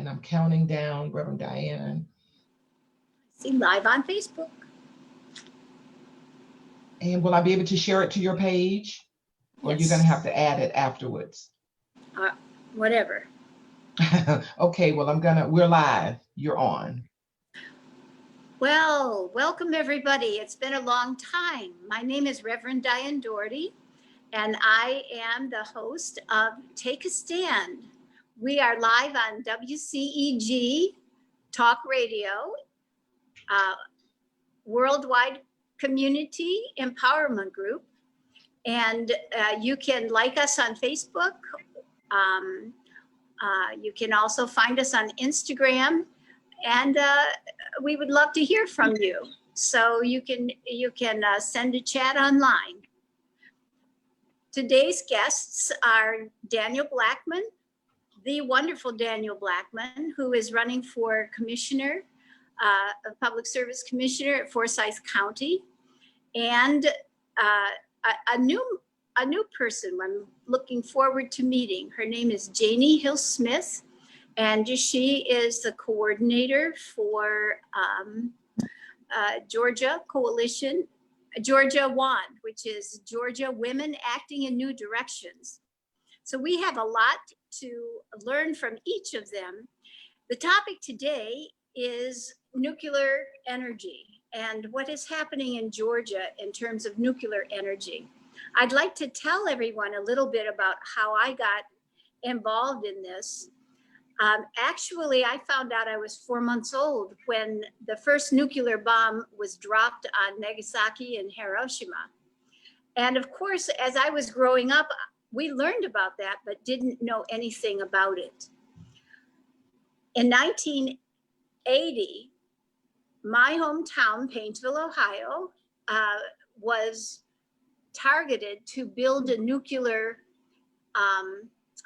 And I'm counting down, Reverend Diane. See, live on Facebook. And will I be able to share it to your page? Or Yes. you're going to have to add it afterwards? Whatever. Okay, well, we're live. You're on. Well, welcome everybody. It's been a long time. My name is Reverend Diane Dougherty, and I am the host of Take a Stand. We are live on WCEG Talk Radio, Worldwide Community Empowerment Group. And you can like us on Facebook. You can also find us on Instagram. And we would love to hear from you. So you can send a chat online. Today's guests are DanielBlackman, the wonderful DanielBlackman, who is running for commissioner, a public service commissioner at Forsyth County, and a new person I'm looking forward to meeting. Her name is Janie Hill-Smith. And she is the coordinator for Georgia Coalition, Georgia WAWAND, which is Georgia Women Acting in New Directions. So we have a lot to learn from each of them. The topic today is nuclear energy and what is happening in Georgia in terms of nuclear energy. I'd like to tell everyone a little bit about how I got involved in this. Actually, I found out I was 4 months old when the first nuclear bomb was dropped on Nagasaki and Hiroshima. And of course, as I was growing up, we learned about that, but didn't know anything about it. In 1980, my hometown, Painesville, Ohio, was targeted to build a nuclear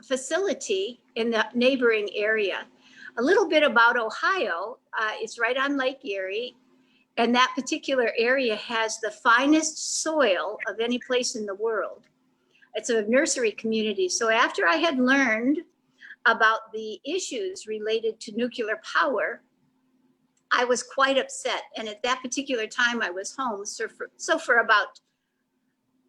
facility in the neighboring area. A little bit about Ohio, it's right on Lake Erie, and that particular area has the finest soil of any place in the world. It's a nursery community. So after I had learned about the issues related to nuclear power, I was quite upset. And at that particular time I was home. So for about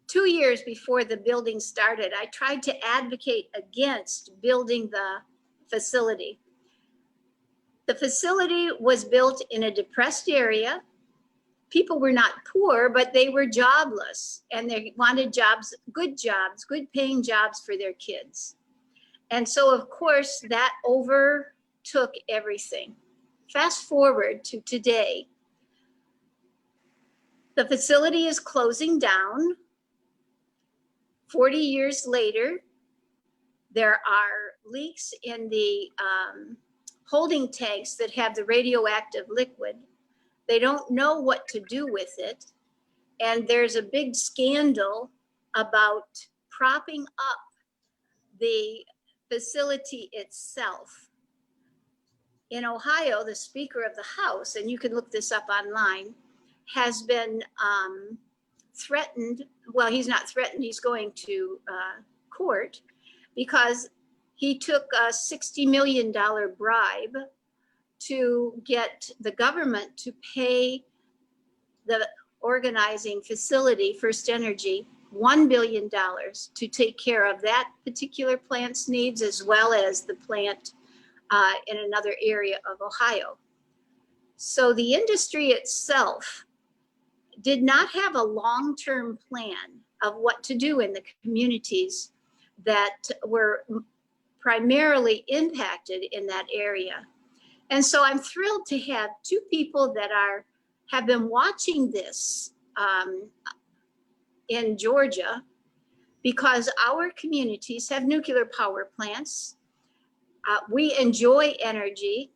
2 years before the building started, I tried to advocate against building the facility. The facility was built in a depressed area. People were not poor, but they were jobless, and they wanted jobs, good paying jobs for their kids. And so, of course, that overtook everything. Fast forward to today. The facility is closing down. 40 years later, there are leaks in the holding tanks that have the radioactive liquid. They don't know what to do with it. And there's a big scandal about propping up the facility itself. In Ohio, the Speaker of the House, and you can look this up online, has been threatened. Well, he's not threatened, he's going to court because he took a $60 million bribe to get the government to pay the organizing facility, First Energy, $1 billion to take care of that particular plant's needs, as well as the plant in another area of Ohio. So the industry itself did not have a long-term plan of what to do in the communities that were primarily impacted in that area. And so I'm thrilled to have two people that have been watching this in Georgia, because our communities have nuclear power plants. We enjoy energy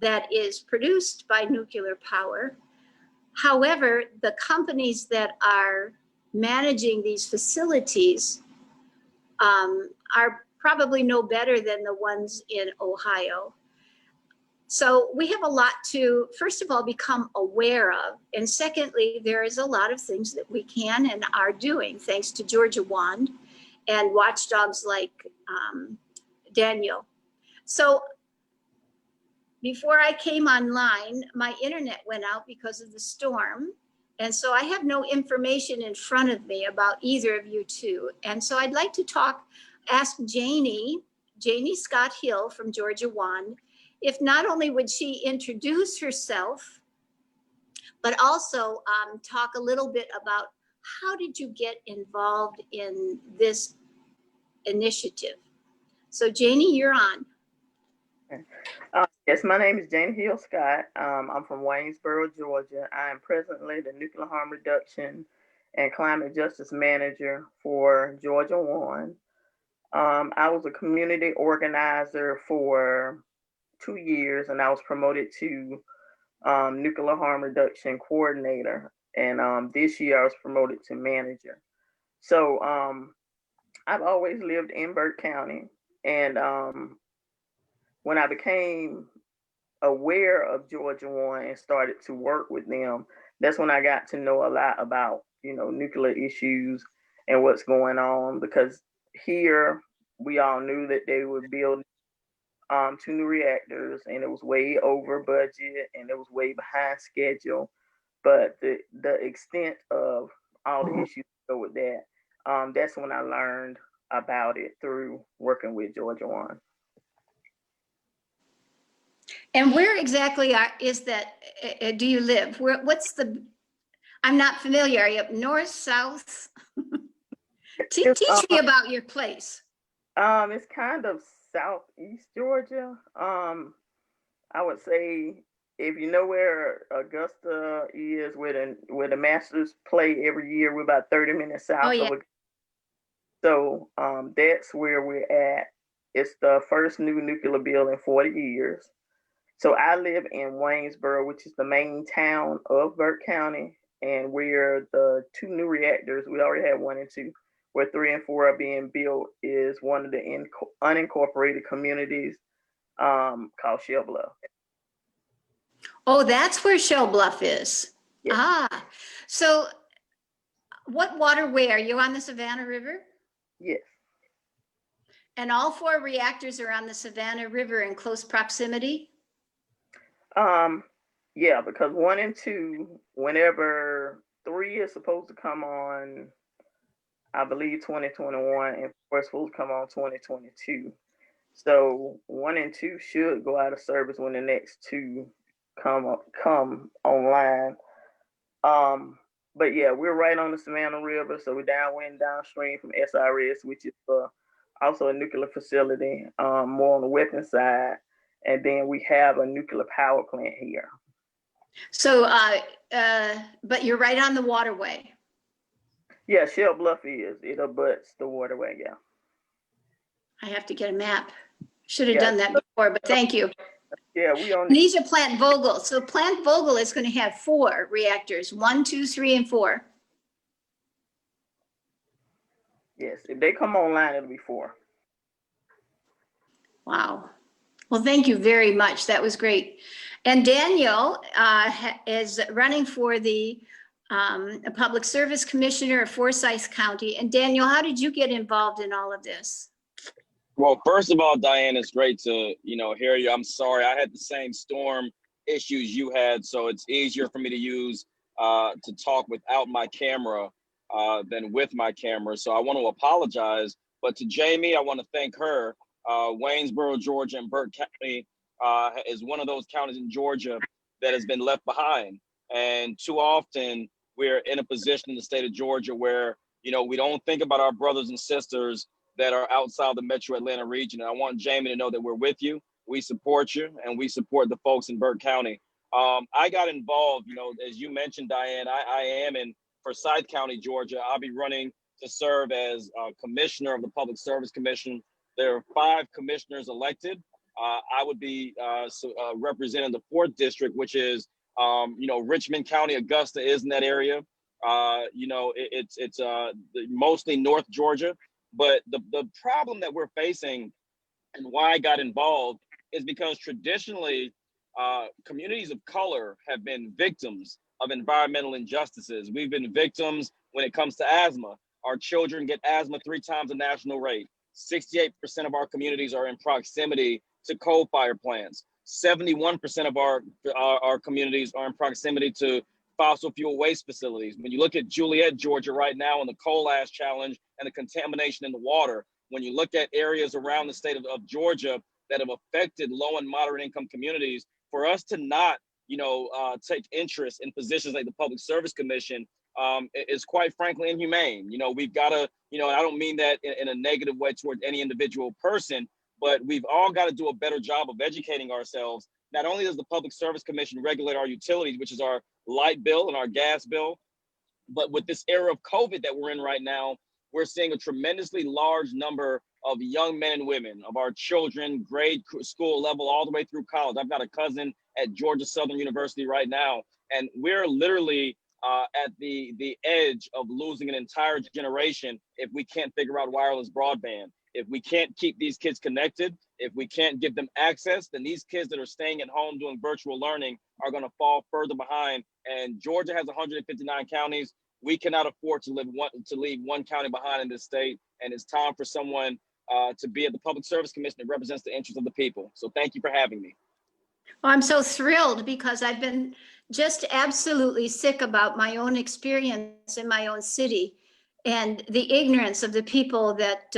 that is produced by nuclear power. However, the companies that are managing these facilities are probably no better than the ones in Ohio. So we have a lot to, first of all, become aware of. And secondly, there is a lot of things that we can and are doing thanks to Georgia WAWAND and watchdogs like Daniel. So before I came online, my internet went out because of the storm. And so I have no information in front of me about either of you two. And so I'd like to ask Janie Scott Hill from Georgia GAWAND, if not only would she introduce herself, but also talk a little bit about how did you get involved in this initiative? So Janie, you're on. Yes, my name is Janie Hill Scott. I'm from Waynesboro, Georgia. I am presently the Nuclear Harm Reduction and Climate Justice Manager for Georgia GAWAND. I was a community organizer for 2 years, and I was promoted to Nuclear Harm Reduction Coordinator. And this year I was promoted to Manager. So I've always lived in Burke County. And when I became aware of Georgia GAWAND and started to work with them, that's when I got to know a lot about, nuclear issues and what's going on, because here we all knew that they would build 2 new reactors, and it was way over budget and it was way behind schedule. But the extent of all the issues that go with that, that's when I learned about it through working with Georgia GAWAND. And where exactly is that, do you live? I'm not familiar. Are you up north, south? Teach me about your place. It's kind of southeast Georgia. I would say if you know where Augusta is, where the Masters play every year, we're about 30 minutes south of Augusta. So that's where we're at. It's the first new nuclear build in 40 years. So I live in Waynesboro, which is the main town of Burke County, and where the 2 new reactors, we already have 1 and 2, where 3 and 4 are being built, is one of the unincorporated communities called Shell Bluff. Oh, that's where Shell Bluff is. Yes. Ah, so what waterway are you on, the Savannah River? Yes. And all 4 reactors are on the Savannah River in close proximity? Yeah, because 1 and 2, whenever 3 is supposed to come on, I believe 2021, and 4 is supposed to come on 2022. So 1 and 2 should go out of service when the next 2 come online. But yeah, we're right on the Savannah River, so we're downwind, downstream from SRS, which is also a nuclear facility, more on the weapons side. And then we have a nuclear power plant here. So, but you're right on the waterway. Yeah, Shell Bluff is. It abuts the waterway, yeah. I have to get a map. Should have done that before, but thank you. Yeah, we on. These are Plant Vogtle. So Plant Vogtle is going to have 4 reactors, 1, 2, 3, and 4. Yes, if they come online, it'll be 4. Wow. Well, thank you very much. That was great. And Daniel is running for the Public Service Commissioner of Forsyth County. And Daniel, how did you get involved in all of this? Well, first of all, Diane, it's great to, hear you. I'm sorry, I had the same storm issues you had, so it's easier for me to use to talk without my camera than with my camera. So I want to apologize. But to Jamie, I want to thank her. Waynesboro, Georgia, and Burke County is one of those counties in Georgia that has been left behind. And too often we're in a position in the state of Georgia where, we don't think about our brothers and sisters that are outside the metro Atlanta region. And I want Jamie to know that we're with you. We support you, and we support the folks in Burke County. I got involved, as you mentioned, Diane, I am in Forsyth County, Georgia. I'll be running to serve as commissioner of the Public Service Commission. There are 5 commissioners elected. I would be representing the 4th district, which is, Richmond County. Augusta is in that area. It's mostly North Georgia. But the problem that we're facing and why I got involved is because traditionally, communities of color have been victims of environmental injustices. We've been victims when it comes to asthma. Our children get asthma 3 times the national rate. 68% of our communities are in proximity to coal-fired plants. 71% of our communities are in proximity to fossil fuel waste facilities. When you look at Juliet, Georgia right now and the coal ash challenge and the contamination in the water, when you look at areas around the state of Georgia that have affected low and moderate income communities, for us to not, take interest in positions like the Public Service Commission is quite frankly inhumane. We've got to, and I don't mean that in a negative way toward any individual person, but we've all got to do a better job of educating ourselves. Not only does the Public Service Commission regulate our utilities, which is our light bill and our gas bill, but with this era of COVID that we're in right now, we're seeing a tremendously large number of young men and women, of our children, grade school level, all the way through college. I've got a cousin at Georgia Southern University right now, and we're literally at the edge of losing an entire generation if we can't figure out wireless broadband. If we can't keep these kids connected, if we can't give them access, then these kids that are staying at home doing virtual learning are going to fall further behind. And Georgia has 159 counties. We cannot afford to leave one county behind in this state. And it's time for someone to be at the Public Service Commission that represents the interests of the people. So thank you for having me. Well, I'm so thrilled because I've been just absolutely sick about my own experience in my own city and the ignorance of the people that,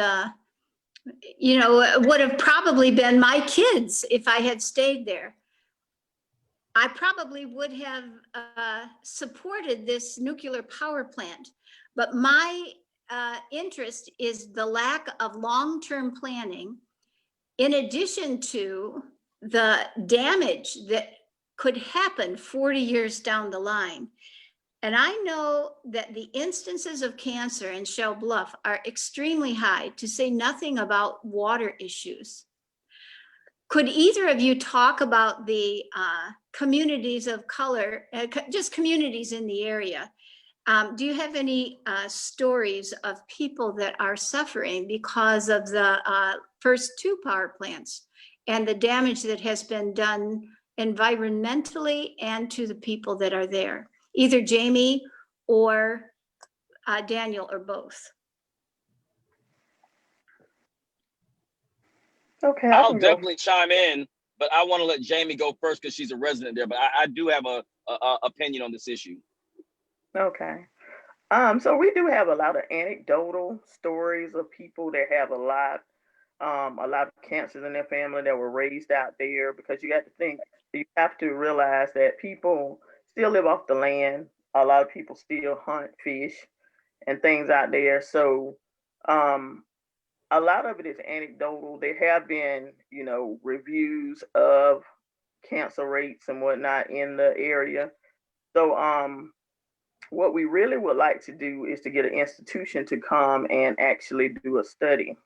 would have probably been my kids if I had stayed there. I probably would have supported this nuclear power plant, but my interest is the lack of long-term planning, in addition to the damage that could happen 40 years down the line. And I know that the instances of cancer in Shell Bluff are extremely high, to say nothing about water issues. Could either of you talk about the communities of color, just communities in the area? Do you have any stories of people that are suffering because of the first two power plants and the damage that has been done environmentally and to the people that are there? Either Jamie or Daniel or both. Okay, I'll definitely chime in, but I want to let Jamie go first because she's a resident there. But I do have a opinion on this issue. Okay. So we do have a lot of anecdotal stories of people that have a lot of cancers in their family that were raised out there, because you have to realize that people still live off the land. A lot of people still hunt, fish, and things out there. So a lot of it is anecdotal. There have been, reviews of cancer rates and whatnot in the area. So what we really would like to do is to get an institution to come and actually do a study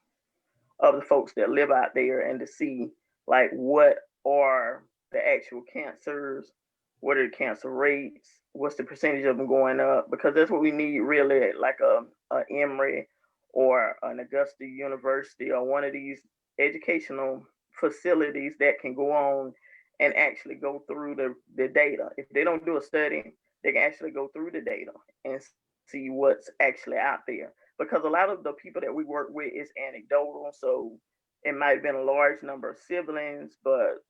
of the folks that live out there and to see like what are the actual cancers, what are the cancer rates, what's the percentage of them going up, because that's what we need really, like a Emory or an Augusta University or one of these educational facilities that can go on and actually go through the data. If they don't do a study, they can actually go through the data and see what's actually out there. Because a lot of the people that we work with is anecdotal. So it might have been a large number of siblings, but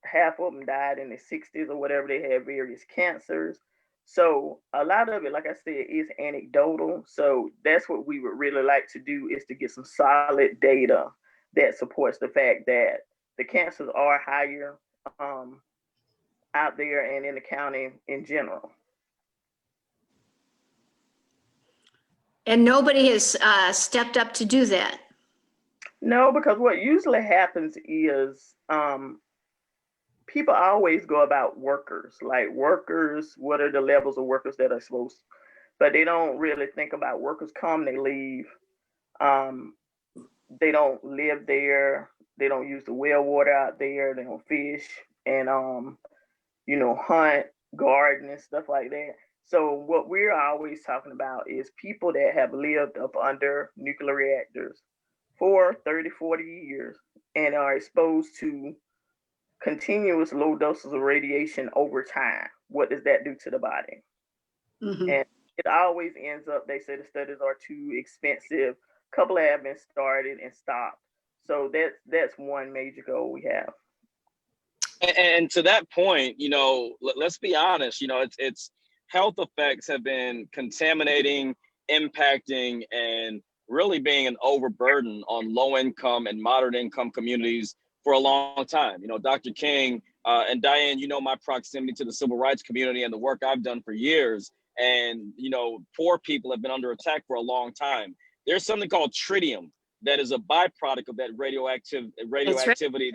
half of them died in their 60s or whatever. They had various cancers. So a lot of it, like I said, is anecdotal. So that's what we would really like to do, is to get some solid data that supports the fact that the cancers are higher out there and in the county in general. And nobody has stepped up to do that. No, because what usually happens is people always go about workers, like workers, what are the levels of workers that are exposed, but they don't really think about workers come, they leave. They don't live there. They don't use the well water out there. They don't fish and, hunt, garden and stuff like that. So what we're always talking about is people that have lived up under nuclear reactors for 30, 40 years and are exposed to continuous low doses of radiation over time. What does that do to the body? Mm-hmm. And it always ends up, they say the studies are too expensive. A couple have been started and stopped. So that's one major goal we have. And to that point, you know, let's be honest, you know, it's health effects have been contaminating, impacting, and really being an overburden on low income and moderate income communities for a long time. You know, Dr. King and Diane, you know, my proximity to the civil rights community and the work I've done for years. And, you know, poor people have been under attack for a long time. There's something called tritium that is a byproduct of that That's right. radioactivity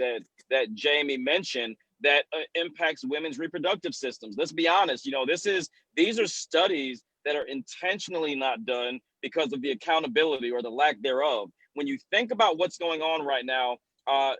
that Jamie mentioned that impacts women's reproductive systems. Let's be honest, you know, these are studies that are intentionally not done because of the accountability or the lack thereof. When you think about what's going on right now,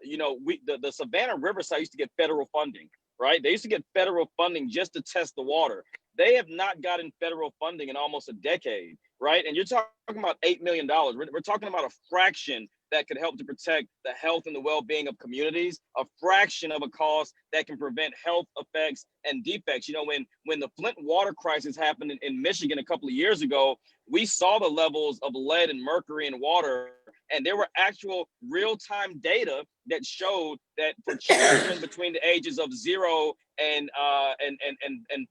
you know, the Savannah River site used to get federal funding, right? They used to get federal funding just to test the water. They have not gotten federal funding in almost a decade, right? And you're talking about $8 million. We're talking about a fraction that could help to protect the health and the well-being of communities, a fraction of a cost that can prevent health effects and defects. You know, when the Flint water crisis happened in Michigan a couple of years ago, we saw the levels of lead and mercury in water, and there were actual real-time data that showed that for children between the ages of 0 and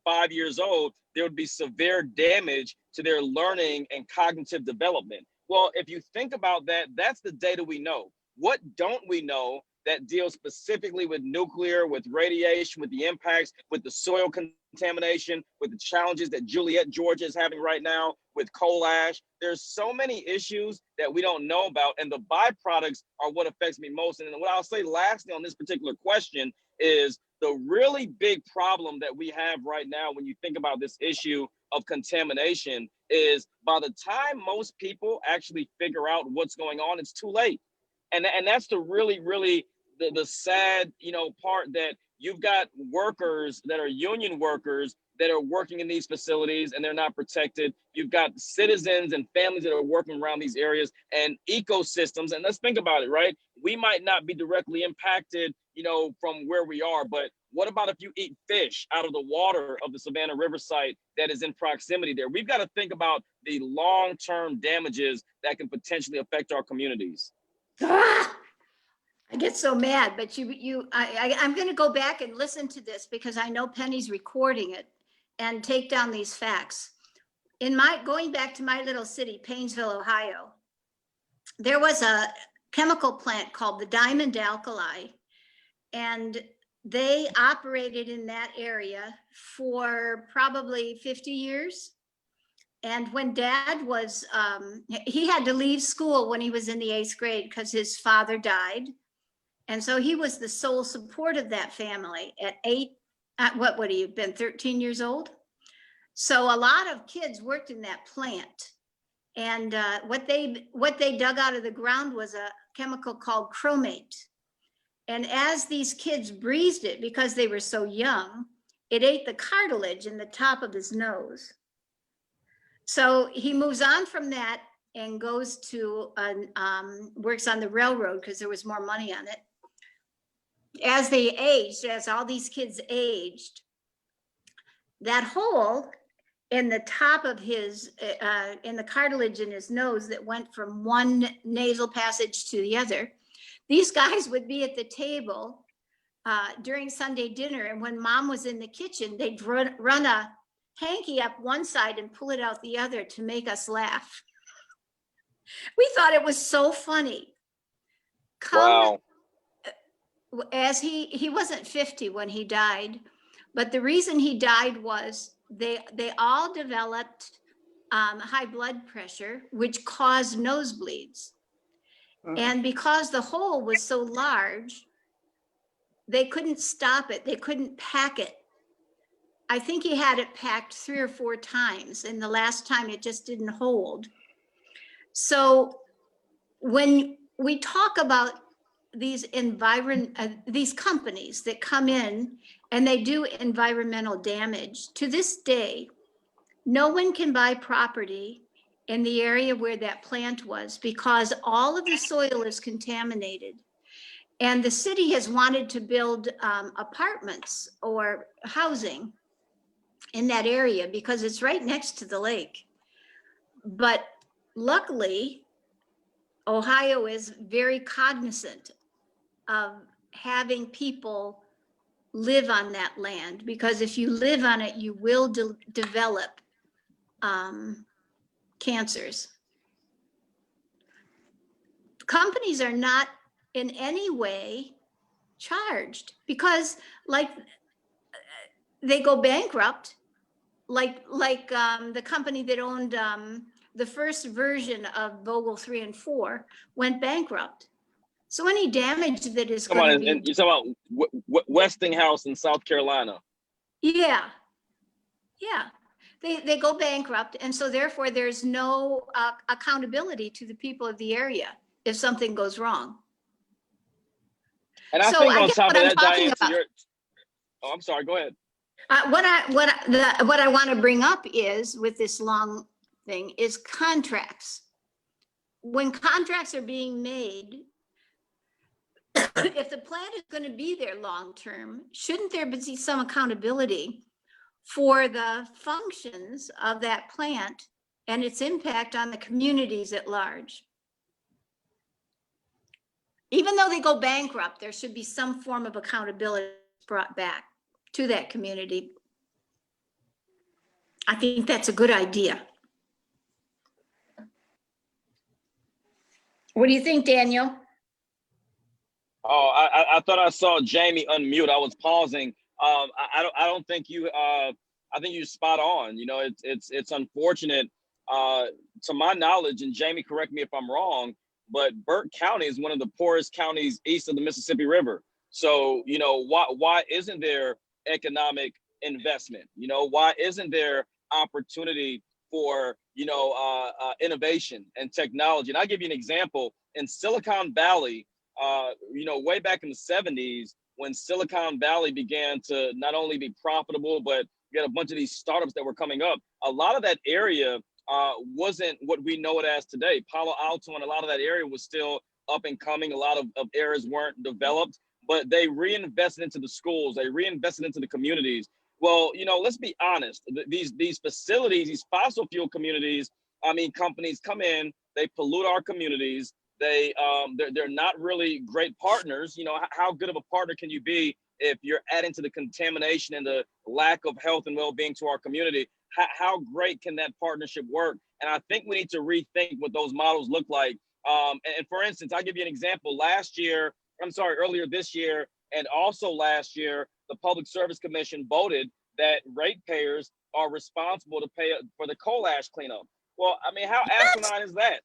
5 years old, there would be severe damage to their learning and cognitive development. Well, if you think about that, that's the data we know. What don't we know that deals specifically with nuclear, with radiation, with the impacts, with the soil contamination, with the challenges that Juliet, Georgia is having right now, with coal ash? There's so many issues that we don't know about, and the byproducts are what affects me most. And what I'll say lastly on this particular question is the really big problem that we have right now when you think about this issue of contamination is by the time most people actually figure out what's going on, it's too late. And that's the really the sad, you know, part, that you've got workers that are union workers that are working in these facilities and they're not protected. You've got citizens and families that are working around these areas and ecosystems. And let's think about it, right? We might not be directly impacted, you know, from where we are, but what about if you eat fish out of the water of the Savannah River site that is in proximity there? We've got to think about the long-term damages that can potentially affect our communities. Ah, I get so mad, but I'm going to go back and listen to this because I know Penny's recording it and take down these facts. Going back to my little city, Painesville, Ohio, there was a chemical plant called the Diamond Alkali, and they operated in that area for probably 50 years. And when Dad was, he had to leave school when he was in the 8th grade because his father died. And so he was the sole support of that family what would he have been, 13 years old? So a lot of kids worked in that plant. And what they dug out of the ground was a chemical called chromate. And as these kids breathed it, because they were so young, it ate the cartilage in the top of his nose. So he moves on from that and goes to, works on the railroad because there was more money on it. As they aged, as all these kids aged, that hole in the top of his, in the cartilage in his nose that went from one nasal passage to the other, these guys would be at the table during Sunday dinner, and when Mom was in the kitchen, they'd run a hanky up one side and pull it out the other to make us laugh. We thought it was so funny. Wow. As he wasn't 50 when he died, but the reason he died was they all developed high blood pressure, which caused nosebleeds. And because the hole was so large, they couldn't stop it. They couldn't pack it. I think he had it packed 3 or 4 times, and the last time it just didn't hold. So when we talk about these companies that come in and they do environmental damage, to this day, no one can buy property in the area where that plant was because all of the soil is contaminated. And the city has wanted to build apartments or housing in that area because it's right next to the lake. But luckily, Ohio is very cognizant of having people live on that land, because if you live on it, you will develop cancers. Companies are not in any way charged because, like, they go bankrupt, like the company that owned the first version of Vogel 3 and 4 went bankrupt. So any damage that is Come on, going to be, and you're talking about Westinghouse in South Carolina. yeah, they go bankrupt, and so therefore there's no accountability to the people of the area if something goes wrong. And I So think I on guess top what of I'm that, talking Diane, about, oh, I'm sorry, go ahead. what I want to bring up is, with this long thing, is contracts. When contracts are being made, if the plant is going to be there long term, shouldn't there be some accountability for the functions of that plant and its impact on the communities at large? Even though they go bankrupt, there should be some form of accountability brought back to that community. I think that's a good idea. What do you think, Daniel? Oh, I thought I saw Jamie unmute. I was pausing. I don't think you. I think you're spot on. You know, it's unfortunate. To my knowledge, and Jamie, correct me if I'm wrong, but Burke County is one of the poorest counties east of the Mississippi River. So, you know, why isn't there economic investment? You know, why isn't there opportunity for, you know, innovation and technology? And I'll give you an example. In Silicon Valley, you know, way back in the 70s, when Silicon Valley began to not only be profitable, but you had a bunch of these startups that were coming up, a lot of that area wasn't what we know it as today. Palo Alto and a lot of that area was still up and coming. A lot of areas weren't developed, but they reinvested into the schools. They reinvested into the communities. Well, you know, let's be honest. These facilities, these fossil fuel communities, I mean, companies come in, they pollute our communities. They're not really great partners. You know, how good of a partner can you be if you're adding to the contamination and the lack of health and well-being to our community? How great can that partnership work? And I think we need to rethink what those models look like. And for instance, I'll give you an example. Earlier this year, and also last year, the Public Service Commission voted that ratepayers are responsible to pay for the coal ash cleanup. Well, I mean, how asinine is that?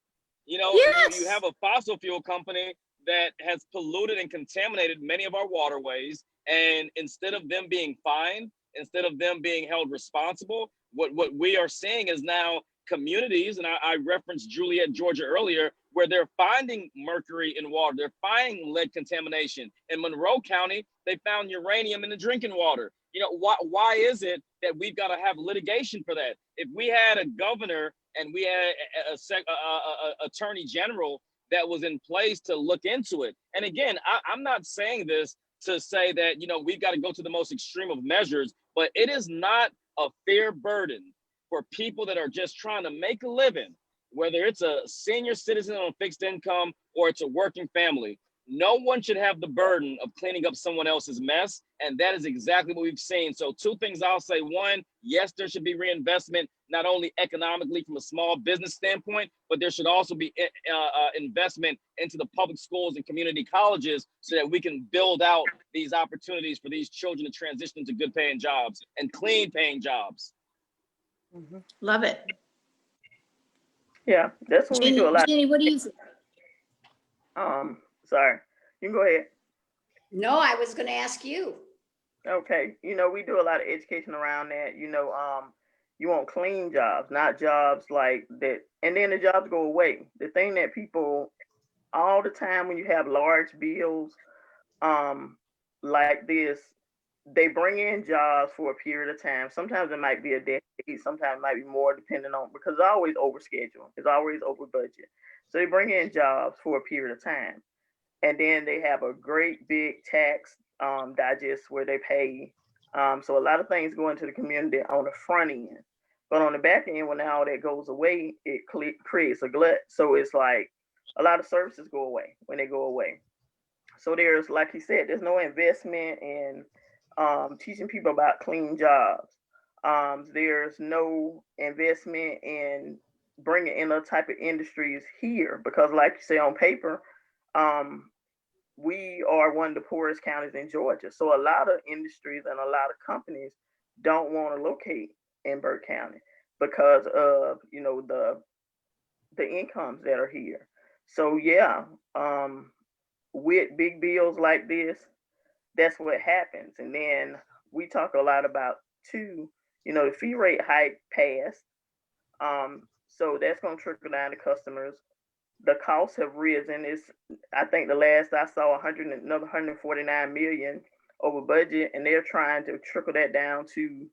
You know, Yes. you have a fossil fuel company that has polluted and contaminated many of our waterways. And instead of them being fined, instead of them being held responsible, what we are seeing is now communities, and I referenced Juliet, Georgia earlier, where they're finding mercury in water. They're finding lead contamination. In Monroe County, they found uranium in the drinking water. You know, why is it that we've got to have litigation for that? If we had a governor and we had a attorney general that was in place to look into it. And again, I'm not saying this to say that, you know, we've got to go to the most extreme of measures, but it is not a fair burden for people that are just trying to make a living, whether it's a senior citizen on fixed income or it's a working family. No one should have the burden of cleaning up someone else's mess. And that is exactly what we've seen. So two things I'll say. One, yes, there should be reinvestment, not only economically from a small business standpoint, but there should also be investment into the public schools and community colleges so that we can build out these opportunities for these children to transition into good paying jobs and clean paying jobs. Mm-hmm. Love it. Yeah, that's what we do a lot. Janie, what do you think? Sorry, you can go ahead. No, I was going to ask you. Okay, you know, we do a lot of education around that. You know, you want clean jobs, not jobs like that, and then the jobs go away. The thing that people all the time when you have large bills like this, they bring in jobs for a period of time. Sometimes it might be a decade, sometimes it might be more, depending on, because it's always over schedule, it's always over budget. So they bring in jobs for a period of time. And then they have a great big tax digest where they pay. So a lot of things go into the community on the front end. But on the back end, when all that goes away, it creates a glut. So it's like a lot of services go away when they go away. So there's, like you said, there's no investment in teaching people about clean jobs. There's no investment in bringing in other type of industries here because, like you say, on paper, we are one of the poorest counties in Georgia. So a lot of industries and a lot of companies don't want to locate in Burke County because of, you know, the incomes that are here. So yeah, with big bills like this, that's what happens. And then we talk a lot about too, you know, the fee rate hike passed. So that's going to trickle down to customers. The costs have risen. It's, I think the last I saw, another 149 million over budget, and they're trying to trickle that down to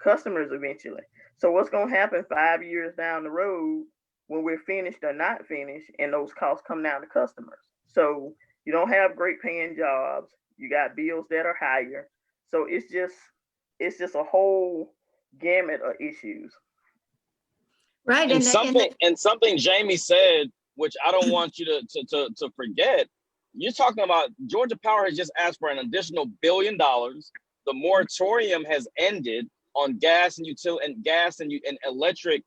customers eventually. So what's going to happen 5 years down the road when we're finished or not finished, and those costs come down to customers? So you don't have great paying jobs. You got bills that are higher. So it's just a whole gamut of issues. Right. And something Jamie said, which I don't want you to forget. You're talking about Georgia Power has just asked for an additional $1 billion. The moratorium has ended on gas and and electric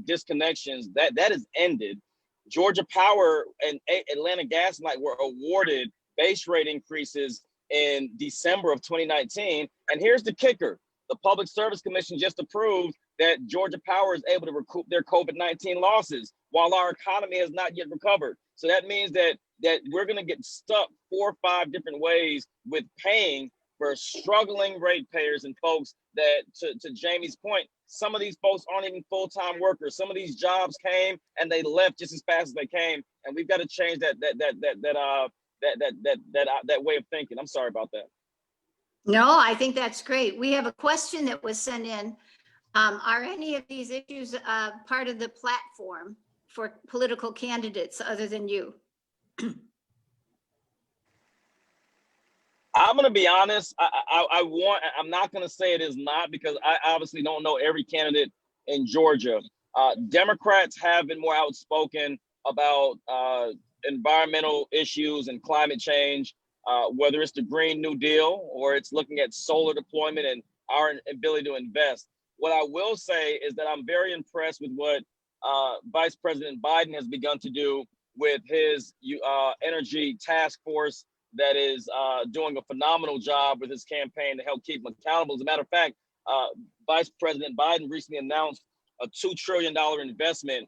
disconnections. That is ended. Georgia Power and Atlanta Gas and Light were awarded base rate increases in December of 2019. And here's the kicker. The Public Service Commission just approved that Georgia Power is able to recoup their COVID-19 losses while our economy has not yet recovered. So that means that we're going to get stuck 4 or 5 different ways with paying for struggling ratepayers and folks that, to Jamie's point, some of these folks aren't even full-time workers. Some of these jobs came and they left just as fast as they came, and we've got to change that way of thinking. I'm sorry about that. No, I think that's great. We have a question that was sent in. Are any of these issues part of the platform for political candidates other than you? I'm going to be honest. I'm not going to say it is not because I obviously don't know every candidate in Georgia. Democrats have been more outspoken about environmental issues and climate change, whether it's the Green New Deal or it's looking at solar deployment and our ability to invest. What I will say is that I'm very impressed with what Vice President Biden has begun to do with his energy task force that is doing a phenomenal job with his campaign to help keep him accountable. As a matter of fact, Vice President Biden recently announced a $2 trillion investment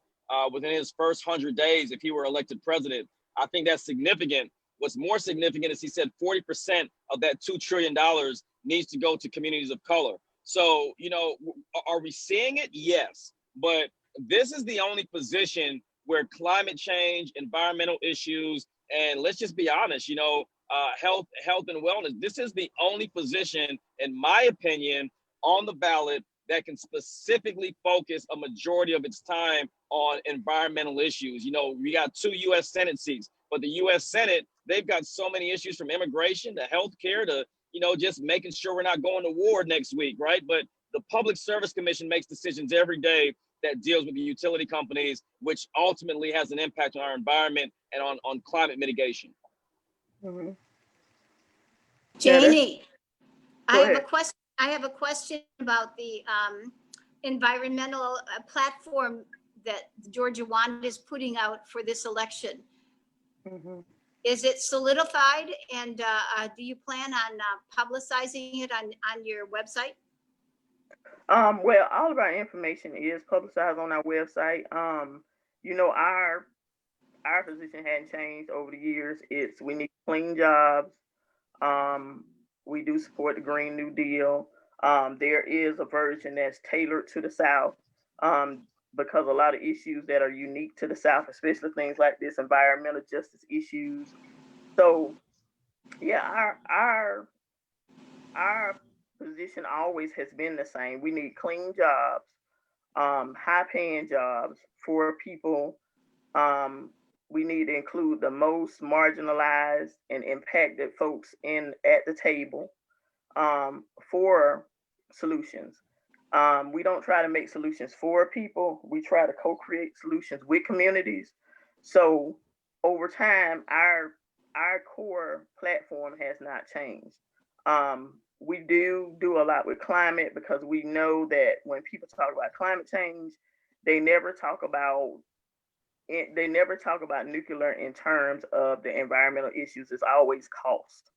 within his first 100 days if he were elected president. I think that's significant. What's more significant is he said 40% of that $2 trillion needs to go to communities of color. So, you know, are we seeing it? Yes. But this is the only position where climate change, environmental issues, and let's just be honest, you know, health and wellness, this is the only position, in my opinion, on the ballot that can specifically focus a majority of its time on environmental issues. You know, we got 2 U.S. Senate seats, but the U.S. Senate, they've got so many issues from immigration to healthcare to, you know, just making sure we're not going to war next week, right? But the Public Service Commission makes decisions every day that deals with the utility companies, which ultimately has an impact on our environment and on climate mitigation. Mm-hmm. Janie, Yeah, I have a question about the environmental platform that Georgia GAWAND is putting out for this election. Mm-hmm. Is it solidified, and do you plan on publicizing it on your website? Well, all of our information is publicized on our website. You know, our position hadn't changed over the years. It's we need clean jobs. We do support the Green New Deal. There is a version that's tailored to the South because a lot of issues that are unique to the South, especially things like this, environmental justice issues. So, yeah, our position always has been the same. We need clean jobs, high-paying jobs for people. We need to include the most marginalized and impacted folks at the table for solutions. We don't try to make solutions for people. We try to co-create solutions with communities. So over time, our core platform has not changed. we do a lot with climate, because we know that when people talk about climate change, they never talk about nuclear in terms of the environmental issues. It's always cost.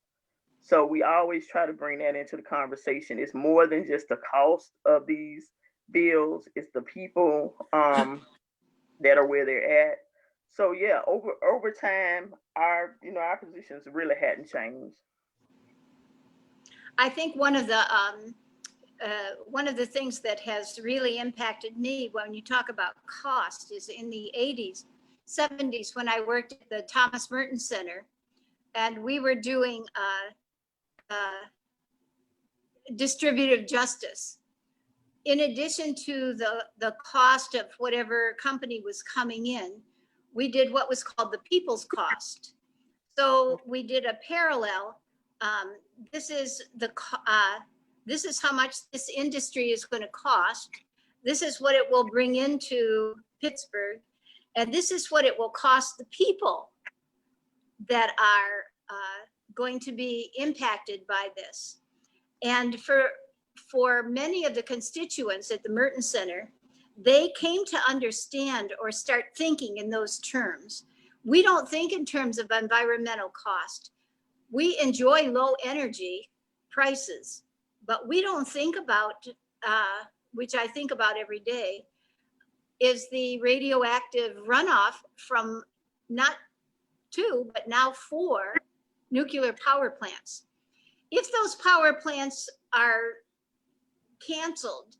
So we always try to bring that into the conversation. It's more than just the cost of these bills. It's the people that are where they're at. So yeah, over time, our positions really hadn't changed. I think one of the things that has really impacted me when you talk about cost is in the 80s, 70s, when I worked at the Thomas Merton Center, and we were doing distributive justice. In addition to the cost of whatever company was coming in, we did what was called the people's cost. So we did a parallel. This is how much this industry is going to cost. This is what it will bring into Pittsburgh, and this is what it will cost the people that are going to be impacted by this. And for many of the constituents at the Merton Center, they came to understand or start thinking in those terms. We don't think in terms of environmental cost. We enjoy low energy prices, but we don't think about, which I think about every day, is the radioactive runoff from not 2, but now 4 nuclear power plants. If those power plants are canceled,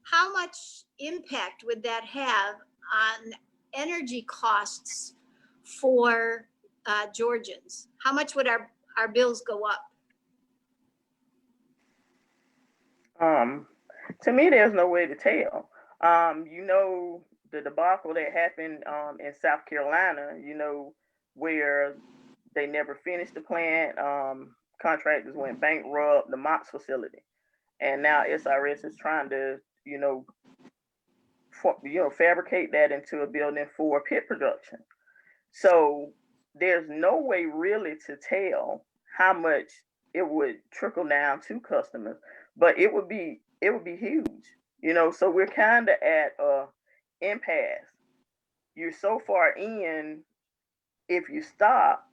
how much impact would that have on energy costs for Georgians? How much would our bills go up? To me, there's no way to tell. The debacle that happened in South Carolina, where they never finished the plant, contractors went bankrupt, the MOX facility. And now SRS is trying to, fabricate that into a building for pit production. So there's no way really to tell how much it would trickle down to customers, but it would be huge, so we're kind of at a impasse. You're so far in, if you stop,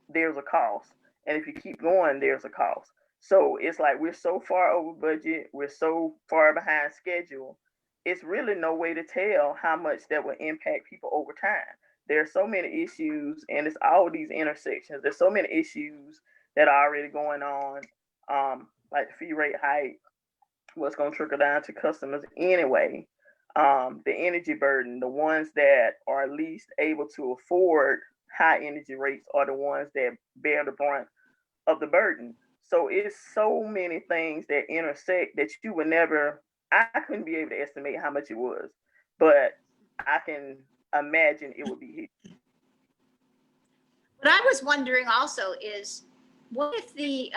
there's a cost, and if you keep going, there's a cost. So it's like we're so far over budget, we're so far behind schedule. It's really no way to tell how much that will impact people over time. There are so many issues, and it's all these intersections. There's so many issues that are already going on, like the fee rate hike, what's going to trickle down to customers anyway. The energy burden, the ones that are least able to afford high energy rates are the ones that bear the brunt of the burden. So it's so many things that intersect that you would never, I couldn't be able to estimate how much it was, but I can imagine it would be huge. What I was wondering also is, what if the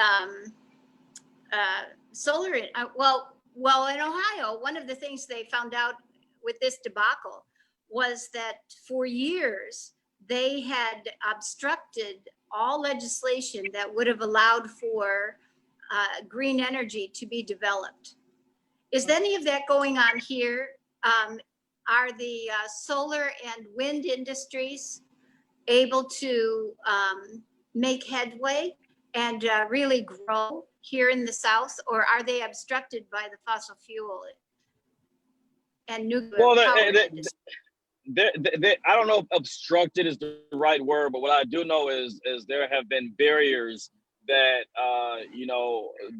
solar, well, in Ohio, one of the things they found out with this debacle was that for years they had obstructed all legislation that would have allowed for green energy to be developed. Is any of that going on here? Are the solar and wind industries able to make headway and really grow here in the South, or are they obstructed by the fossil fuel and nuclear power industry? I don't know if obstructed is the right word, but what I do know is there have been barriers that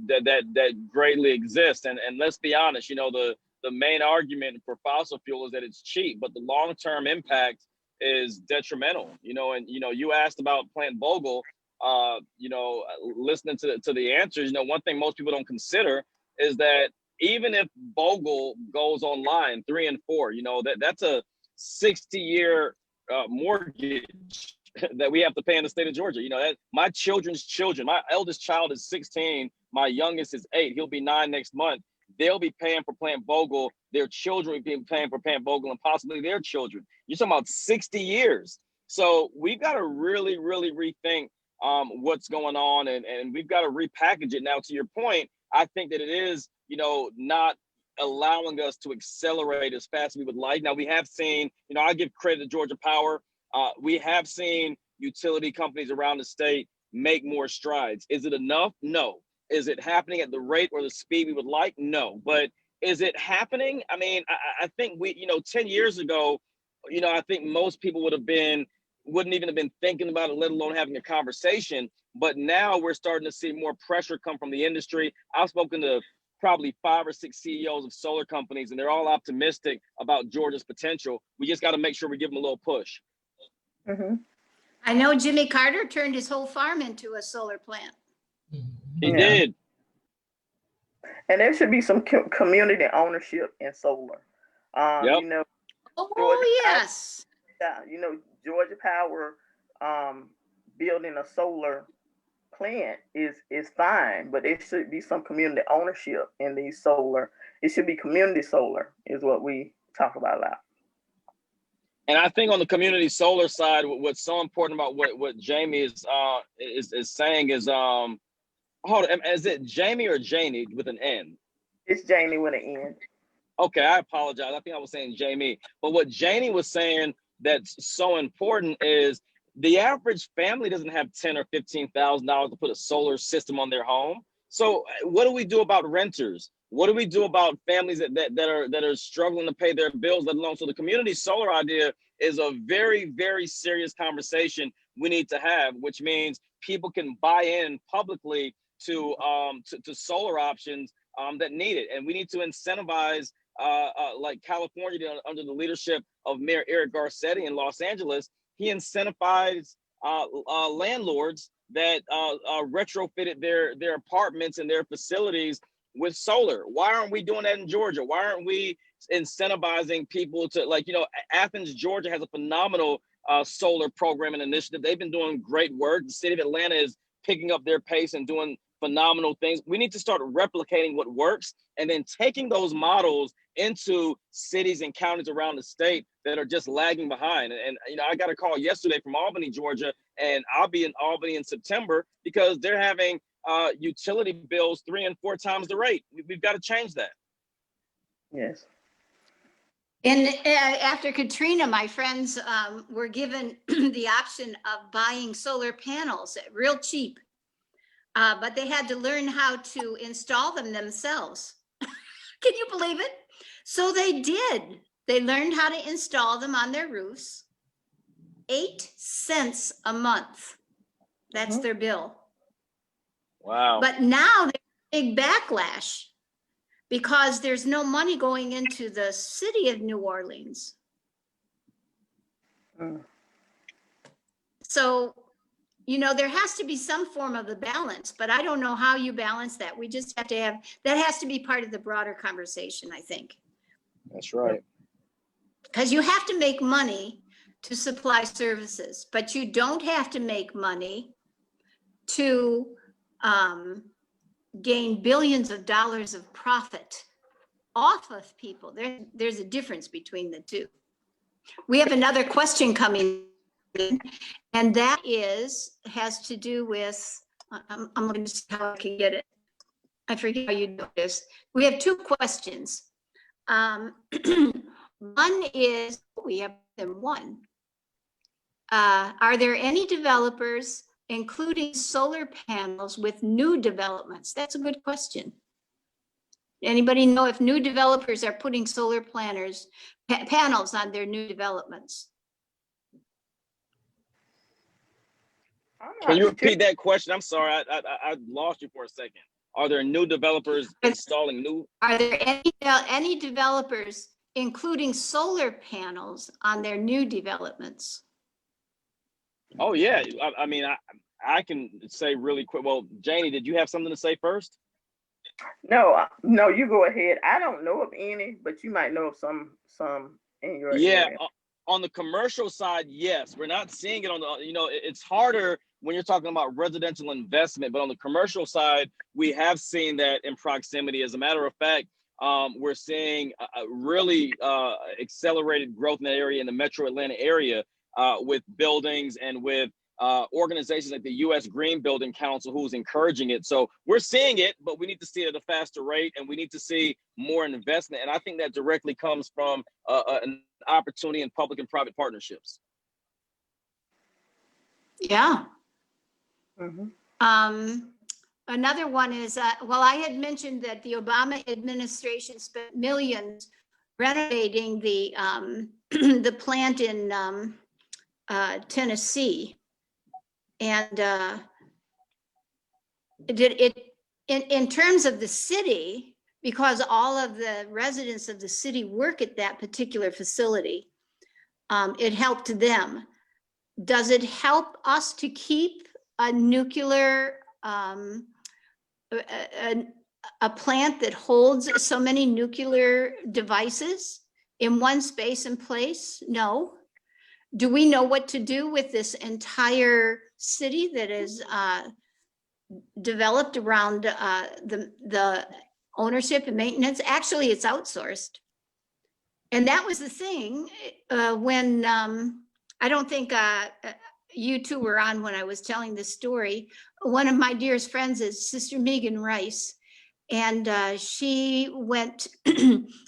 that greatly exist. And let's be honest, the main argument for fossil fuel is that it's cheap, but the long-term impact is detrimental. You asked about Plant Vogtle. Listening to the answers, one thing most people don't consider is that even if Vogtle goes online 3 and 4, that's a 60-year mortgage that we have to pay in the state of Georgia. That my children's children, my eldest child is 16, my youngest is 8, he'll be 9 next month. They'll be paying for Plant Vogtle, their children will be paying for Plant Vogtle, and possibly their children. You're talking about 60 years. So we've got to really, really rethink what's going on, and we've got to repackage it. Now, to your point, I think that it is, you know, not allowing us to accelerate as fast as we would like. Now, we have seen, you know, I give credit to Georgia Power. We have seen utility companies around the state make more strides. Is it enough? No. Is it happening at the rate or the speed we would like? No. But is it happening? I mean, I think we, you know, 10 years ago, you know, I think most people wouldn't even have been thinking about it, let alone having a conversation. But now we're starting to see more pressure come from the industry. I've spoken to probably 5 or 6 CEOs of solar companies, and they're all optimistic about Georgia's potential. We just got to make sure we give them a little push. Mm-hmm. I know Jimmy Carter turned his whole farm into a solar plant. He did. And there should be some community ownership in solar. You know, oh yes. You know, Georgia Power building a solar plant is fine, but there should be some community ownership in these solar. It should be community solar is what we talk about a lot. And I think on the community solar side, what's so important about what Jamie is saying is hold on, is it Jamie or Janie with an N? It's Janie with an N. Okay, I apologize. I think I was saying Jamie. But what Janie was saying that's so important is the average family doesn't have $10,000 or $15,000 to put a solar system on their home. So what do we do about renters? What do we do about families that are struggling to pay their bills, let alone? So the community solar idea is a very, very serious conversation we need to have, which means people can buy in publicly to solar options that need it. And we need to incentivize, like California did under the leadership of Mayor Eric Garcetti in Los Angeles. He incentivized landlords that retrofitted their apartments and their facilities with solar. Why aren't we doing that in Georgia? Why aren't we incentivizing people to, like, you know, Athens, Georgia has a phenomenal solar program and initiative. They've been doing great work. The city of Atlanta is picking up their pace and doing phenomenal things. We need to start replicating what works and then taking those models into cities and counties around the state that are just lagging behind. And you know, I got a call yesterday from Albany, Georgia, and I'll be in Albany in September because they're having utility bills 3 and 4 times the rate. We've got to change that. Yes. And after Katrina, my friends were given the option of buying solar panels real cheap, but they had to learn how to install them themselves. Can you believe it? So they did. They learned how to install them on their roofs. 8 cents a month. That's their bill. Wow. But now there's a big backlash because there's no money going into the city of New Orleans. So, you know, there has to be some form of the balance, but I don't know how you balance that. We just have to have, that has to be part of the broader conversation, I think. That's right. Because you have to make money to supply services, but you don't have to make money to gain billions of dollars of profit off of people. There's a difference between the two. We have another question coming in, and that has to do with, I'm looking to see how I can get it. I forget how you do this. We have 2 questions. One is, we have them one. Are there any developers including solar panels with new developments? That's a good question. Anybody know if new developers are putting solar panels on their new developments? Can you repeat that question? I'm sorry, I lost you for a second. Are there new developers installing new? Are there any developers including solar panels on their new developments? Oh yeah, I mean, I can say really quick. Well, Janie, did you have something to say first? No, you go ahead. I don't know of any, but you might know of some in your area. On the commercial side, yes. We're not seeing it on the, you know, it's harder when you're talking about residential investment, but on the commercial side, we have seen that in proximity. As a matter of fact, we're seeing a really accelerated growth in that area, in the metro Atlanta area, with buildings and with organizations like the U.S. Green Building Council who's encouraging it. So we're seeing it, but we need to see it at a faster rate, and we need to see more investment. And I think that directly comes from an opportunity in public and private partnerships. Yeah. Mm-hmm. Another one is, well, I had mentioned that the Obama administration spent millions renovating the the plant in Tennessee, and in terms of the city, because all of the residents of the city work at that particular facility, it helped them. Does it help us to keep a nuclear a plant that holds so many nuclear devices in one space and place? No. Do we know what to do with this entire city that is developed around the ownership and maintenance? Actually, it's outsourced. And that was the thing when I don't think you two were on when I was telling this story. One of my dearest friends is Sister Megan Rice. And she went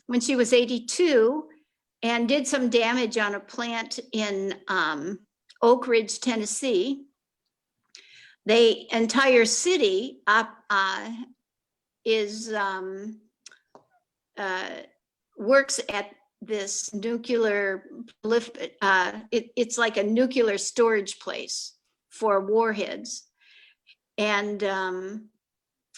when she was 82 and did some damage on a plant in Oak Ridge, Tennessee. The entire city works at this nuclear, it's like a nuclear storage place for warheads. And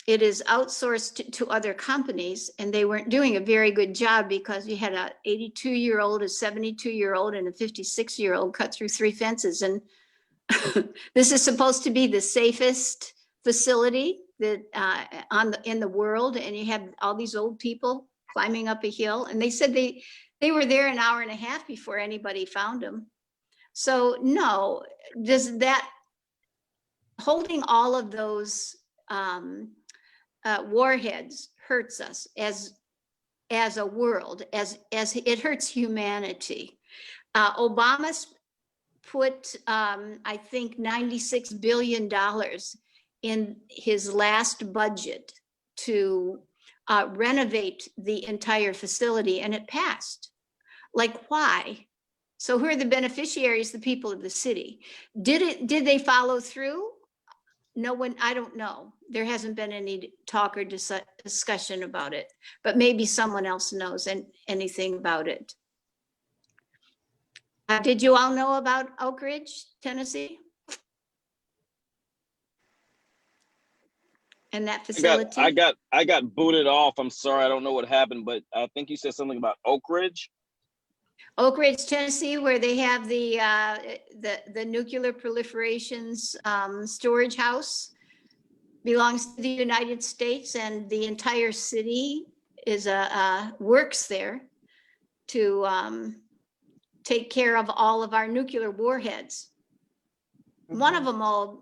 it is outsourced to other companies, and they weren't doing a very good job because you had a 82-year-old, a 72-year-old, and a 56-year-old cut through 3 fences. And this is supposed to be the safest facility that in the world, and you have all these old people climbing up a hill, and they said they were there an hour and a half before anybody found them. So no, does that holding all of those warheads hurts us as a world, as it hurts humanity. Obama's put I think $96 billion in his last budget to renovate the entire facility, and it passed. Like, why? So who are the beneficiaries? The people of the city. Did they follow through? No one, I don't know. There hasn't been any talk or discussion about it, but maybe someone else knows anything about it. Did you all know about Oak Ridge, Tennessee? And that facility? I got booted off. I'm sorry, I don't know what happened, but I think you said something about Oak Ridge. Oak Ridge, Tennessee, where they have the nuclear proliferations storage house, belongs to the United States, and the entire city is works there to take care of all of our nuclear warheads. Mm-hmm. One of them will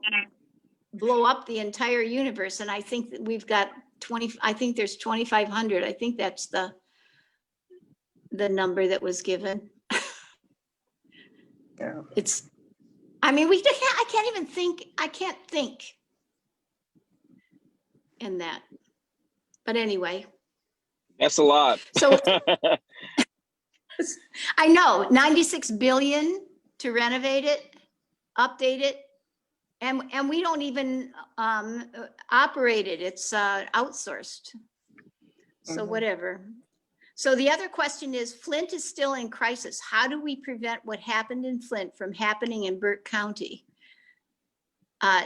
blow up the entire universe, and I think that we've got 20. I think there's 2,500. I think that's the number that was given. Yeah. It's, I mean, I can't even think, I can't think in that. But anyway. That's a lot. So I know, 96 billion to renovate it, update it. And we don't even operate it. It's outsourced. So whatever. So the other question is, Flint is still in crisis. How do we prevent what happened in Flint from happening in Burke County?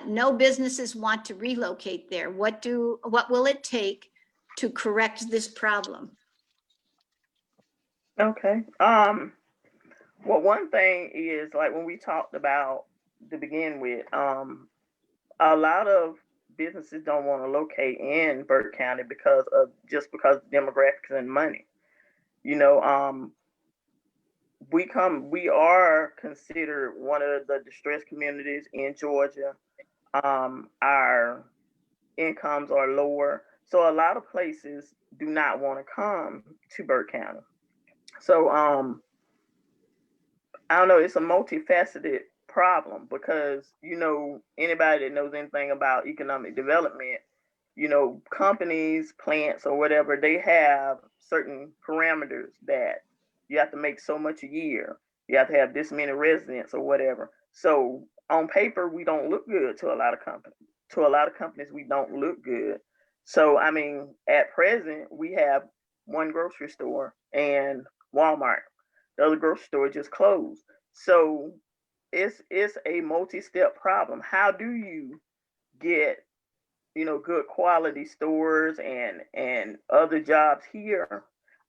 No businesses want to relocate there. What will it take to correct this problem? Okay. Well, one thing is, like when we talked about to begin with, a lot of businesses don't want to locate in Burke County because of demographics and money. You know, we are considered one of the distressed communities in Georgia. Our incomes are lower, so a lot of places do not want to come to Burke County. So I don't know, it's a multifaceted problem because, you know, anybody that knows anything about economic development, you know, companies, plants, or whatever, they have certain parameters that you have to make so much a year. You have to have this many residents or whatever. So on paper, we don't look good to a lot of companies. To a lot of companies, we don't look good. So, I mean, at present, we have one grocery store and Walmart. The other grocery store just closed. So it's a multi-step problem. How do you get, you know, good quality stores and other jobs here?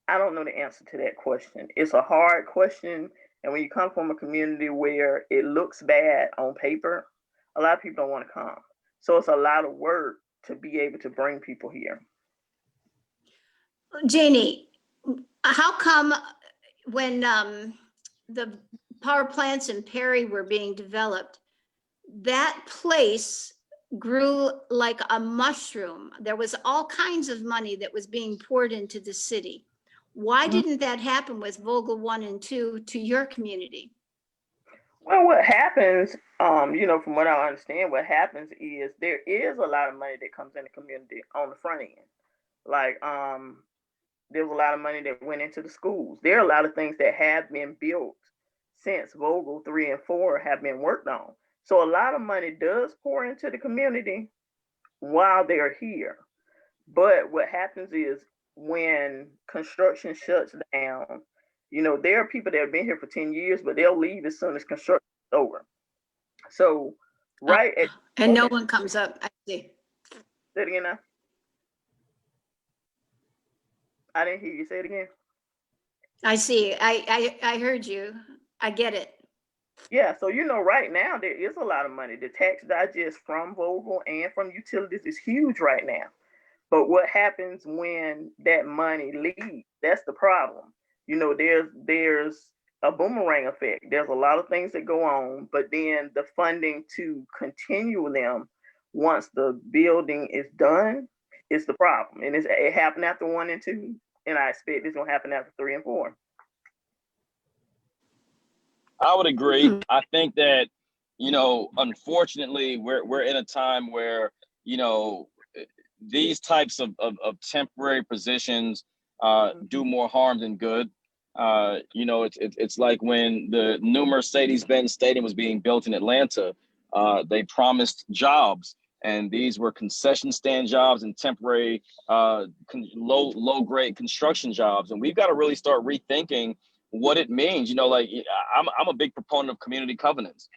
I don't know the answer to that question. It's a hard question, and when you come from a community where it looks bad on paper, a lot of people don't want to come. So it's a lot of work to be able to bring people here. Janie, how come when the power plants in Perry were being developed, that place grew like a mushroom? There was all kinds of money that was being poured into the city. Why didn't that happen with Vogel 1 and 2 to your community? Well, what happens, you know, from what I understand, what happens is there is a lot of money that comes in the community on the front end. Like, there's a lot of money that went into the schools. There are a lot of things that have been built since Vogel 3 and 4 have been worked on. So a lot of money does pour into the community while they're here. But what happens is when construction shuts down, you know, there are people that have been here for 10 years, but they'll leave as soon as construction is over. So, and no one comes up. I see. Say it again now. I didn't hear you. Say it again. I see. I heard you. I get it. Yeah, so you know, right now there is a lot of money. The tax digest from Vogel and from utilities is huge right now. But what happens when that money leaves? That's the problem. You know, there's a boomerang effect. There's a lot of things that go on, but then the funding to continue them once the building is done is the problem. And it happened after 1 and 2, and I expect it's gonna happen after 3 and 4. I would agree. I think that, you know, unfortunately, we're in a time where, you know, these types of temporary positions do more harm than good. You know, it's like when the new Mercedes-Benz Stadium was being built in Atlanta, they promised jobs, and these were concession stand jobs and temporary low grade construction jobs. And we've got to really start rethinking what it means. You know, like I'm a big proponent of community covenants.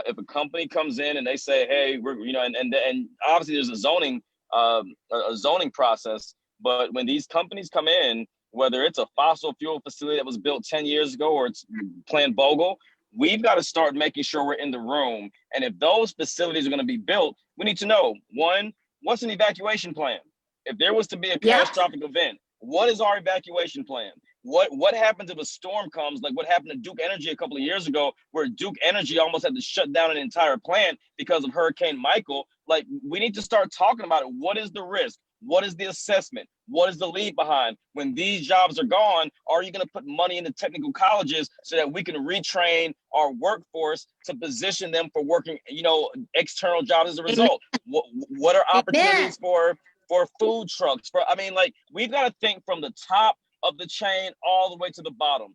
If a company comes in and they say, hey, we're, you know, and obviously there's a zoning process, but when these companies come in, whether it's a fossil fuel facility that was built 10 years ago or it's Plant Vogel, we've got to start making sure we're in the room. And if those facilities are going to be built, we need to know, one, what's an evacuation plan? If there was to be a catastrophic event, what is our evacuation plan? What happens if a storm comes, like what happened to Duke Energy a couple of years ago, where Duke Energy almost had to shut down an entire plant because of Hurricane Michael? Like, we need to start talking about it. What is the risk? What is the assessment? What is the leave behind? When these jobs are gone, are you going to put money into technical colleges so that we can retrain our workforce to position them for working, you know, external jobs as a result? What are opportunities for food trucks? I mean, like, we've got to think from the top of the chain all the way to the bottom.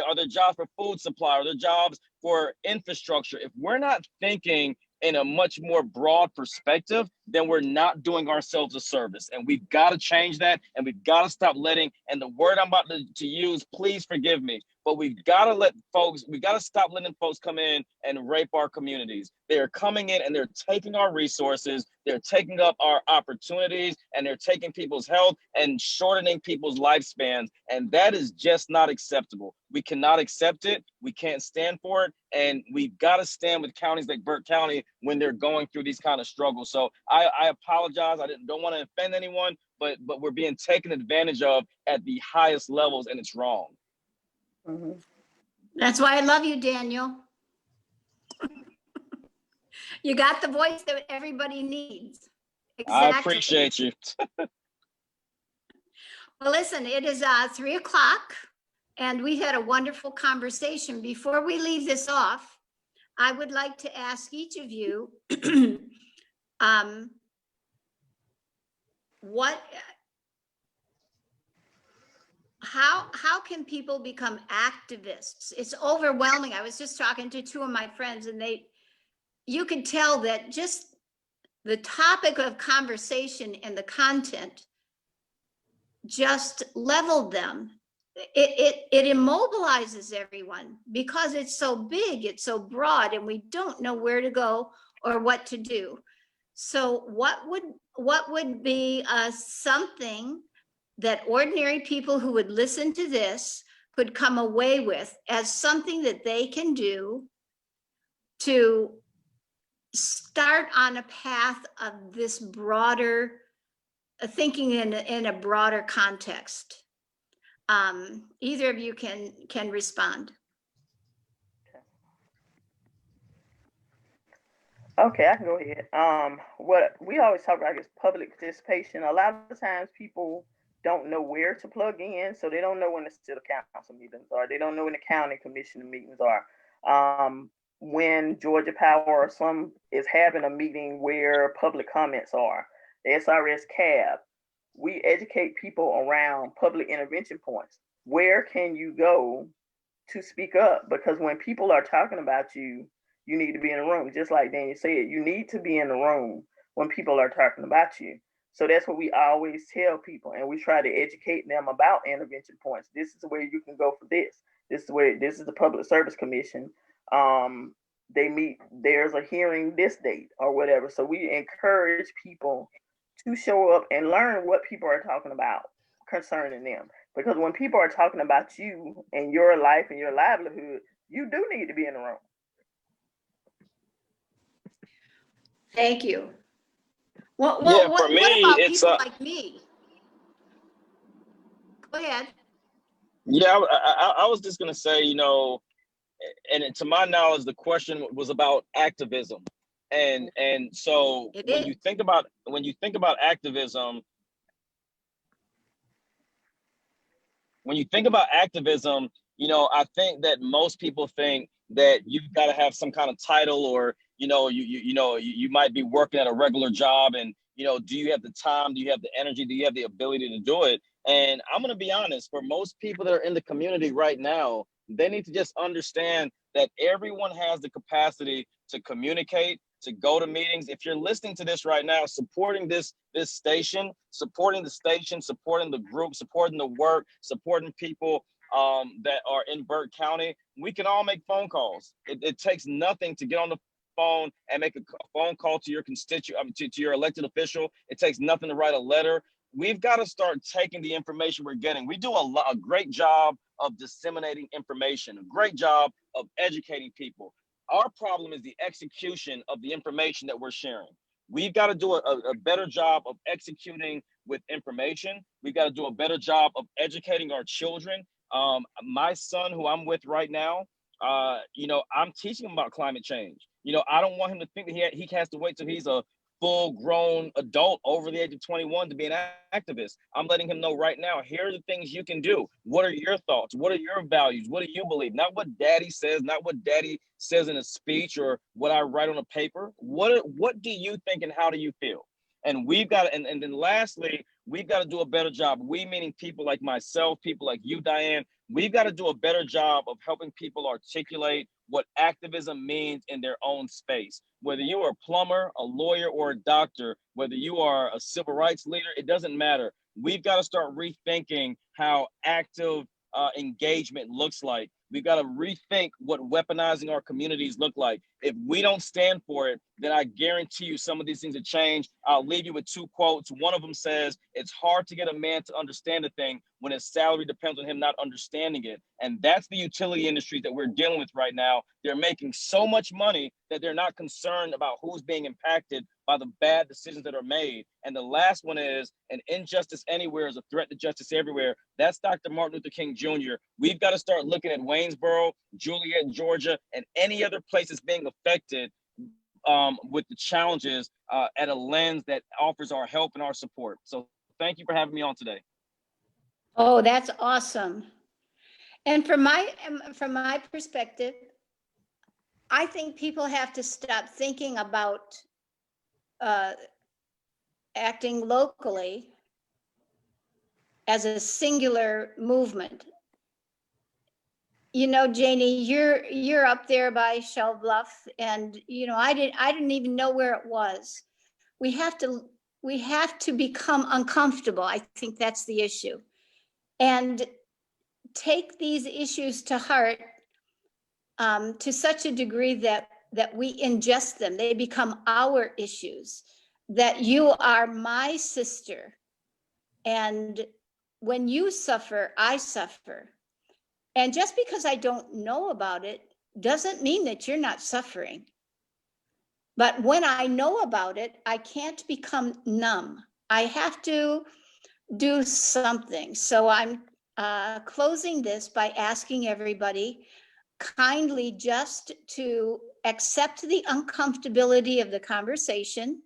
Are there jobs for food supply? Are there jobs for infrastructure? If we're not thinking in a much more broad perspective, then we're not doing ourselves a service. And we've got to change that, and we've got to stop letting, and the word I'm about to use, please forgive me, but we've got to stop letting folks come in and rape our communities. They're coming in and they're taking our resources, they're taking up our opportunities, and they're taking people's health and shortening people's lifespans. And that is just not acceptable. We cannot accept it. We can't stand for it. And we've got to stand with counties like Burke County when they're going through these kind of struggles. So I apologize. I don't want to offend anyone, but we're being taken advantage of at the highest levels, and it's wrong. Mm-hmm. That's why I love you, Daniel. You got the voice that everybody needs. Exactly. I appreciate you. Well, listen, it is 3 o'clock, and we had a wonderful conversation. Before we leave this off, I would like to ask each of you, how can people become activists? It's overwhelming. I was just talking to two of my friends, and you could tell that just the topic of conversation and the content just leveled them. It immobilizes everyone because it's so big, it's so broad, and we don't know where to go or what to do. So what would be something that ordinary people who would listen to this could come away with as something that they can do to start on a path of this broader thinking in a broader context? Either of you can respond. Okay, I can go ahead. What we always talk about is public participation. A lot of times people don't know where to plug in, so they don't know when the city council meetings are. They don't know when the county commission meetings are. When Georgia Power or some is having a meeting where public comments are, the SRS CAB, we educate people around public intervention points. Where can you go to speak up? Because when people are talking about you, you need to be in the room. Just like Daniel said, you need to be in the room when people are talking about you. So that's what we always tell people, and we try to educate them about intervention points. This is where you can go for this. This is the Public Service Commission. They meet, there's a hearing this date or whatever. So we encourage people to show up and learn what people are talking about concerning them. Because when people are talking about you and your life and your livelihood, you do need to be in the room. Thank you. What For me, about it's people like me? Go ahead. Yeah, I was just gonna say, you know, and to my knowledge, the question was about activism, and so when you think about activism, you know, I think that most people think that you've got to have some kind of title, or you know, you might be working at a regular job, and you know, do you have the time? Do you have the energy? Do you have the ability to do it? And I'm going to be honest, for most people that are in the community right now, they need to just understand that everyone has the capacity to communicate, to go to meetings. If you're listening to this right now, supporting this station, supporting the station, supporting the group, supporting the work, supporting people that are in Burke County, we can all make phone calls. It takes nothing to get on the phone and make a phone call to your constituent, to your elected official. It takes nothing to write a letter. We've got to start taking the information we're getting. We do a great job of disseminating information, a great job of educating people. Our problem is the execution of the information that we're sharing. We've got to do a better job of executing with information. We've got to do a better job of educating our children. My son, who I'm with right now, you know, I'm teaching him about climate change. You know, I don't want him to think that he has to wait till he's a full-grown adult over the age of 21 to be an activist. I'm letting him know right now, here are the things you can do. What are your thoughts? What are your values? What do you believe? Not what daddy says, not what daddy says in a speech or what I write on a paper. What do you think and how do you feel? And we've got to, and then lastly, we've got to do a better job. We, meaning people like myself, people like you, Diane, we've got to do a better job of helping people articulate what activism means in their own space. Whether you are a plumber, a lawyer, or a doctor, whether you are a civil rights leader, it doesn't matter. We've got to start rethinking how active engagement looks like. We've got to rethink what weaponizing our communities look like. If we don't stand for it, then I guarantee you some of these things will change. I'll leave you with two quotes. One of them says, it's hard to get a man to understand a thing when his salary depends on him not understanding it. And that's the utility industry that we're dealing with right now. They're making so much money that they're not concerned about who's being impacted by the bad decisions that are made. And the last one is, an injustice anywhere is a threat to justice everywhere. That's Dr. Martin Luther King Jr. We've got to start looking at Waynesboro, Juliet, Georgia, and any other places being affected with the challenges at a lens that offers our help and our support. So thank you for having me on today. Oh, that's awesome. And from my perspective, I think people have to stop thinking about acting locally as a singular movement. You know, Janie, you're up there by Shell Bluff, and you know, I didn't even know where it was. We have to become uncomfortable. I think that's the issue, and take these issues to heart to such a degree that we ingest them. They become our issues. That you are my sister, and when you suffer, I suffer. And just because I don't know about it doesn't mean that you're not suffering. But when I know about it, I can't become numb. I have to do something. So I'm closing this by asking everybody kindly just to accept the uncomfortability of the conversation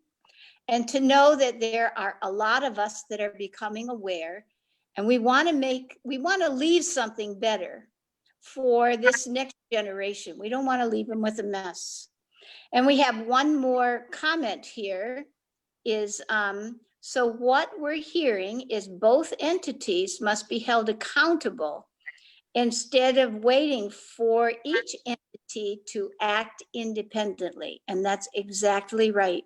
and to know that there are a lot of us that are becoming aware, and we want to leave something better for this next generation. We don't want to leave them with a mess. And we have one more comment here is, so what we're hearing is both entities must be held accountable instead of waiting for each entity to act independently. And that's exactly right.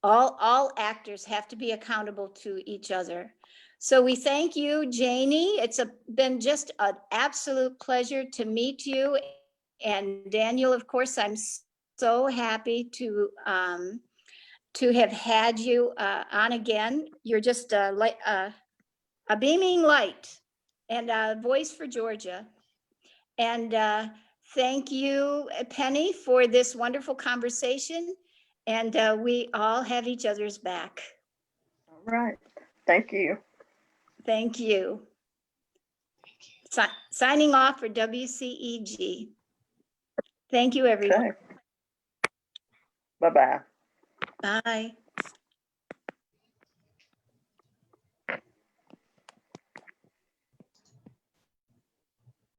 All actors have to be accountable to each other. So we thank you, Janie. It's been just an absolute pleasure to meet you. And Daniel, of course, I'm so happy to have had you on again. You're just a beaming light and a voice for Georgia. And thank you, Penny, for this wonderful conversation. And we all have each other's back. All right. Thank you. Thank you. Signing off for WCEG. Thank you, everyone. Okay. Bye-bye. Bye.